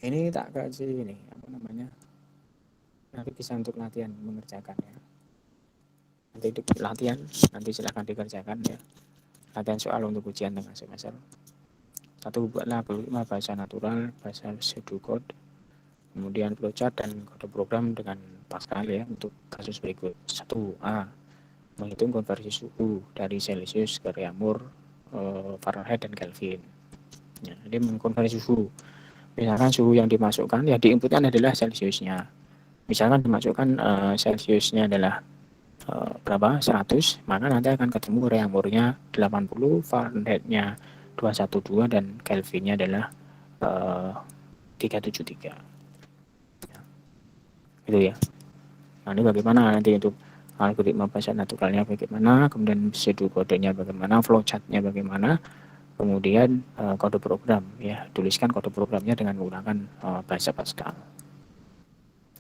Ini tak kasih ini apa namanya? Nanti bisa untuk latihan mengerjakan ya. Nanti latihan, nanti silahkan dikerjakan ya. Latihan soal untuk ujian tengah semester. Satu buatlah bahasa natural, bahasa pseudocode, kemudian flowchart dan kode program dengan Pascal ya untuk kasus berikut. 1A. Menghitung konversi suhu dari Celsius ke Reaumur, Fahrenheit dan Kelvin. Ya, jadi mengkonversi suhu. Misalkan suhu yang dimasukkan ya diinputkan adalah Celsiusnya. Misalkan dimasukkan Celsiusnya adalah berapa 100, maka nanti akan ketemu Reaumurnya 80, Fahrenheitnya 212 dan Kelvinnya adalah 373. Ya, gitu ya. Nah, ini bagaimana nanti untuk algoritma bahasa naturalnya bagaimana, kemudian pseudokodenya bagaimana, flowchartnya bagaimana, kemudian kode program ya, tuliskan kode programnya dengan menggunakan bahasa Pascal.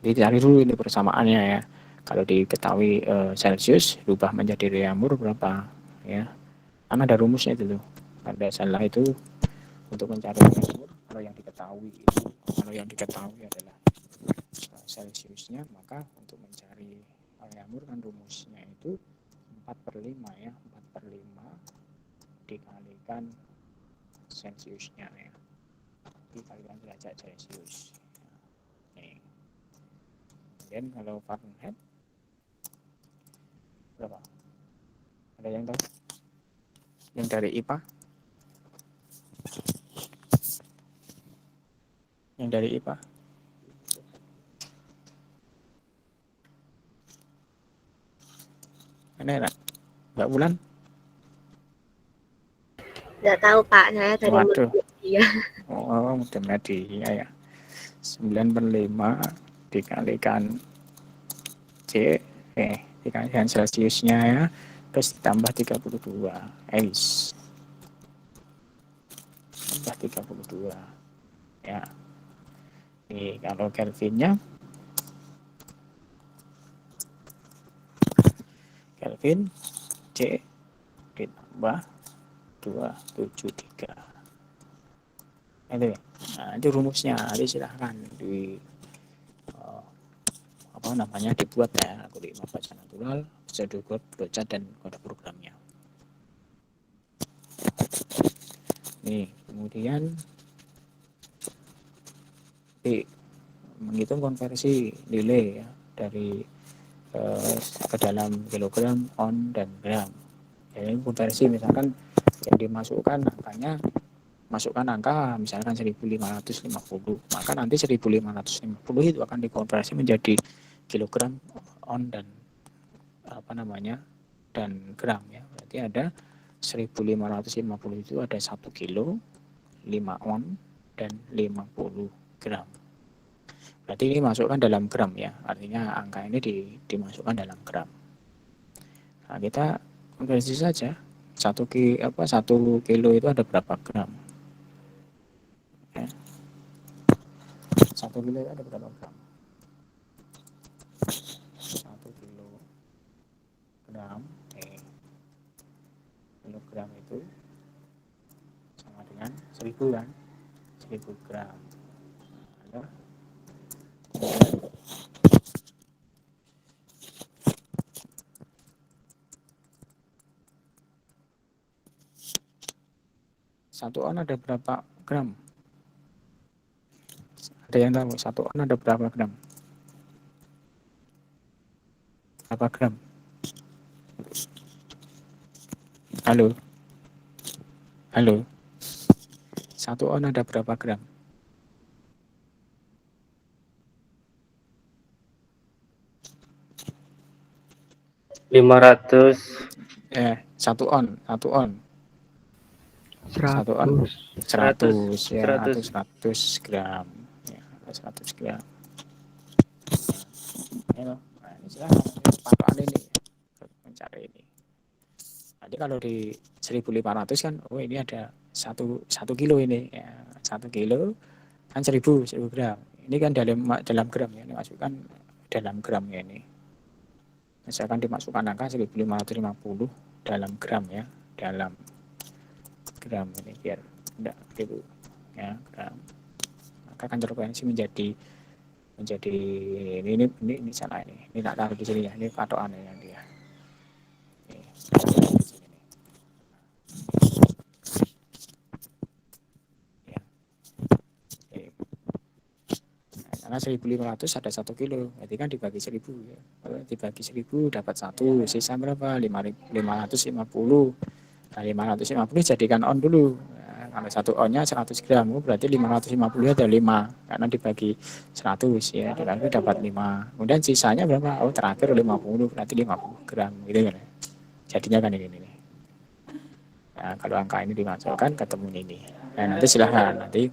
Jadi cari dulu ini persamaannya ya. Kalau diketahui Celsius rubah menjadi Reaumur berapa ya. Karena ada rumusnya itu loh. Ada salah itu untuk mencari Reaumur kalau yang diketahui adalah Celsiusnya, maka untuk mencari Reaumur kan rumusnya itu 4/5 ya, 4/5 dikalikan Celsiusnya ya, dikalikan derajat Celsius. Nih. Kemudian kalau Fahrenheit berapa? Ada yang tahu? Yang dari IPA? Yang dari IPA? Ini enak. Mbak Bulan? Nggak tahu Pak, saya dari Waduh. media. Oh, multimedia ya. 9/5 dikalikan C, dikalikan Celsiusnya ya, terus ditambah 32. Tambah 32. Ya. Nih, kalau Kelvinnya, Kelvin C ditambah 273. Itu ya. Nah, itu rumusnya. Jadi silahkan apa namanya dibuat ya algoritma bahasa natural, pseudocode, flowchart dan kode programnya. Nih, kemudian menghitung konversi nilai ya dari ke dalam kilogram, on dan gram. Jadi konversi misalkan yang dimasukkan angkanya masukkan angka misalkan 1550, maka nanti 1550 itu akan dikonversi menjadi kilogram, on dan apa namanya dan gram ya. Berarti ada 1550 itu ada 1 kilo, 5 on dan 50 gram. Berarti ini masukkan dalam gram ya. Artinya angka ini dimasukkan dalam gram. Nah, kita konversi saja. 1 kilo itu ada berapa gram? Ya. 1 kilo itu ada berapa gram? 1 kilogram kilogram itu sama dengan 1000 kan? 1000 gram. Nah, satu on ada berapa gram? Ada yang tahu 1 on ada berapa gram? Berapa gram? Halo? Halo? 1 on ada berapa gram? 500. 1 on, 1 on. 1 on 100 ya, atau 100 gram. Ya, 100 gram. Ya, nah, ini silahkan patokan ini mencari ini. Nanti kalau di 1500 kan, oh ini ada 1 kilo ini ya, 1 kilo kan 1000 gram. Ini kan dalam gram ya, ini masukkan dalam gram ya ini. Misalkan dimasukkan angka 1550 dalam gram ya, dalam gram ini biar enggak gitu ya, gram. Maka kan frekuensi menjadi ini salah ini tak taruh di sini ya, ini patokan yang dia. Ini, ya. Karena 1500 ada 1 kilo, berarti kan dibagi 1000 ya. Kalau dibagi 1000 dapat 1, sisa berapa? 550. Nah, 550 jadikan on dulu. Nah, kalau 1 onnya 100 gram, berarti 550 ada 5. Karena dibagi 100 ya, dibagi dapat 5. Kemudian sisanya berapa? Oh, terakhir 50, berarti 50 gram gitu kan. Jadinya kan ini. Nah, kalau angka ini dimasukkan ketemu ini. Nah, nanti silahkan nanti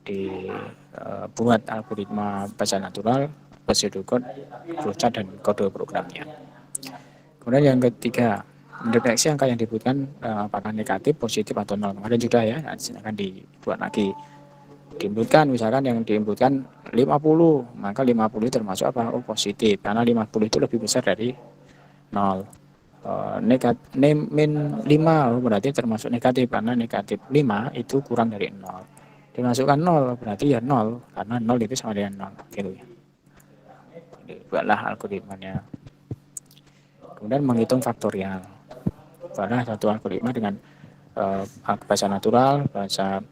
dibuat algoritma bahasa natural, prosedur code, flowchart dan kode programnya. Kemudian yang ketiga, mendeteksi angka yang dibutuhkan apakah negatif, positif atau nol. Kemarin sudah ya, silakan dibuat lagi. Diinputkan, misalkan yang diinputkan 50, maka 50 termasuk apa? Oh, positif, karena 50 itu lebih besar dari nol. Min 5 berarti termasuk negatif, karena negatif 5 itu kurang dari nol. Dimasukkan 0 berarti ya 0, karena 0 itu sama dengan 0 gitu ya. Jadi buatlah algoritmanya. Kemudian menghitung faktorial. Buatlah satu algoritma dengan bahasa natural, bahasa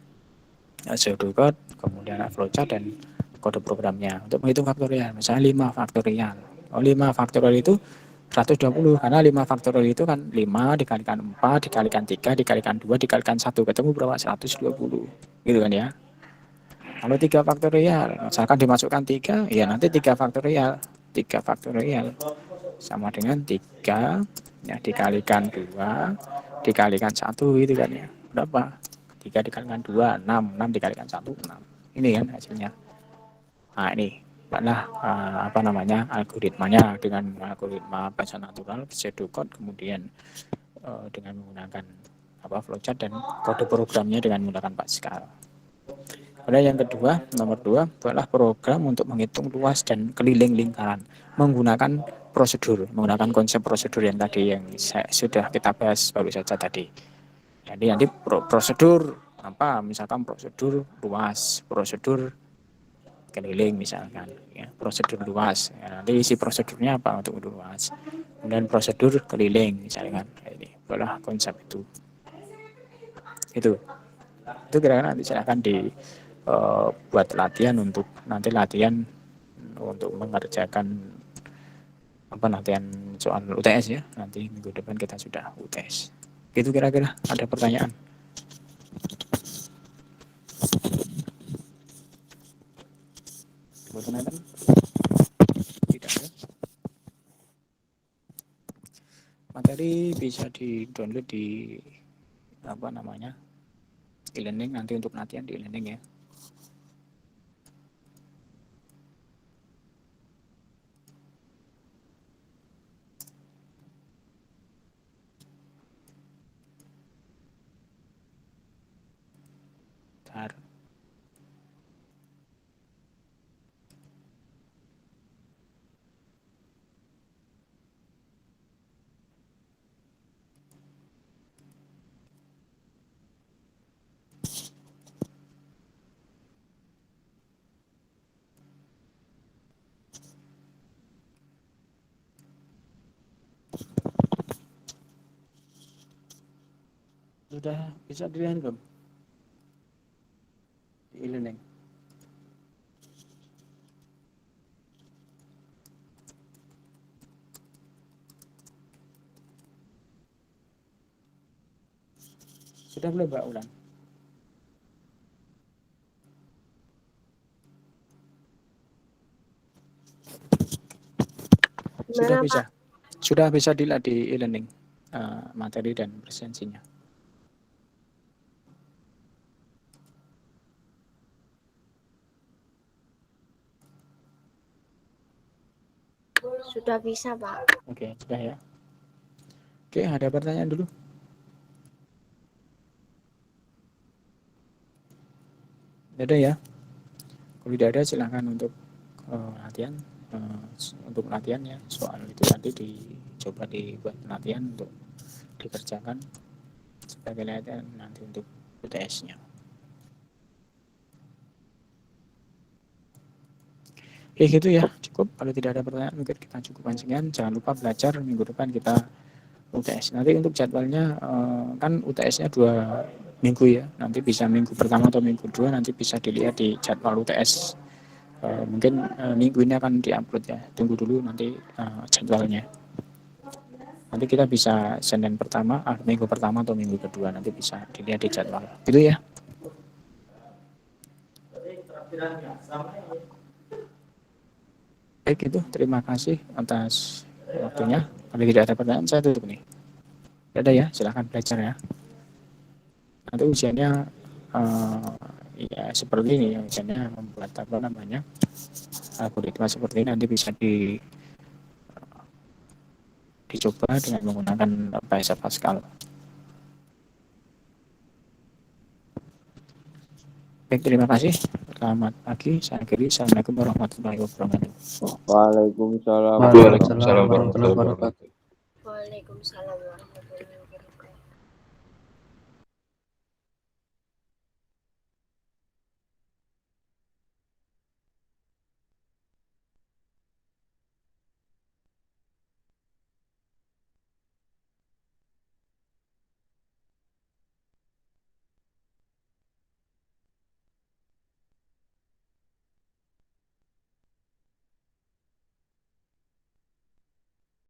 pseudocode, kemudian flowchart dan kode programnya untuk menghitung faktorial. Misalnya 5 faktorial. Oh, 5 faktorial itu 120, karena 5 faktorial itu kan 5 dikalikan 4 dikalikan 3 dikalikan 2 dikalikan 1, ketemu berapa? 120 gitu kan ya. Kalau 3 faktorial, misalkan dimasukkan 3, ya nanti 3 faktorial. 3 faktorial sama dengan 3 ya dikalikan 2 dikalikan 1 gitu kan ya. Berapa? 3 dikalikan 2, 6. 6 dikalikan 1, 6. Ini kan hasilnya. Nah, ini adalah algoritmanya dengan algoritma bahasa natural, pseudocode, kemudian dengan menggunakan flowchart dan kode programnya dengan menggunakan Pascal. Kemudian yang kedua, nomor 2, buatlah program untuk menghitung luas dan keliling lingkaran menggunakan menggunakan konsep prosedur yang tadi yang sudah kita bahas baru saja tadi. Jadi nanti prosedur apa? Misalkan prosedur luas, prosedur keliling misalkan, ya, prosedur luas. Ya, nanti isi prosedurnya apa untuk luas. Kemudian prosedur keliling misalkan. Ini adalah konsep itu. Itu kira-kira nanti silahkan buat latihan untuk nanti latihan untuk mengerjakan latihan soal UTS ya, nanti minggu depan kita sudah UTS. Itu kira-kira ada pertanyaan. Tidak ada. Materi bisa di-download di e-learning, nanti untuk latihan di e-learning ya. Bentar. Sudah bisa dilihat belum di e-learning? Sudah belum Mbak Ulan? Sudah Gimana, bisa. Pak? Sudah bisa dilihat di e-learning materi dan presensinya. Sudah bisa, Pak. Oke, sudah ya. Oke, ada pertanyaan dulu? Ada ya. Kalau tidak ada silakan untuk latihan, untuk latihannya soal itu nanti dicoba dibuat latihan untuk dikerjakan sebagai latihan nanti untuk UTS-nya. Oke gitu ya, cukup. Kalau tidak ada pertanyaan mungkin kita cukup sekian. Jangan lupa belajar minggu depan kita UTS. Nanti untuk jadwalnya kan UTS-nya 2 minggu ya. Nanti bisa minggu pertama atau minggu 2 nanti bisa dilihat di jadwal UTS. Mungkin minggu ini akan diupload ya. Tunggu dulu nanti jadwalnya. Nanti kita bisa Senin pertama, minggu pertama atau minggu kedua nanti bisa dilihat di jadwal. Gitu ya. Baik itu, terima kasih atas waktunya. Kalau tidak ada pertanyaan saya tutup nih. Tidak ada ya, silahkan belajar ya. Nanti ujiannya ya seperti ini ya, ujiannya membuat apa namanya algoritma seperti ini nanti bisa dicoba dengan menggunakan bahasa Pascal. Baik, terima kasih. Selamat pagi. Saya akhiri. Assalamualaikum warahmatullahi wabarakatuh. Waalaikumsalam. Waalaikumsalam warahmatullahi wabarakatuh. Waalaikumsalam.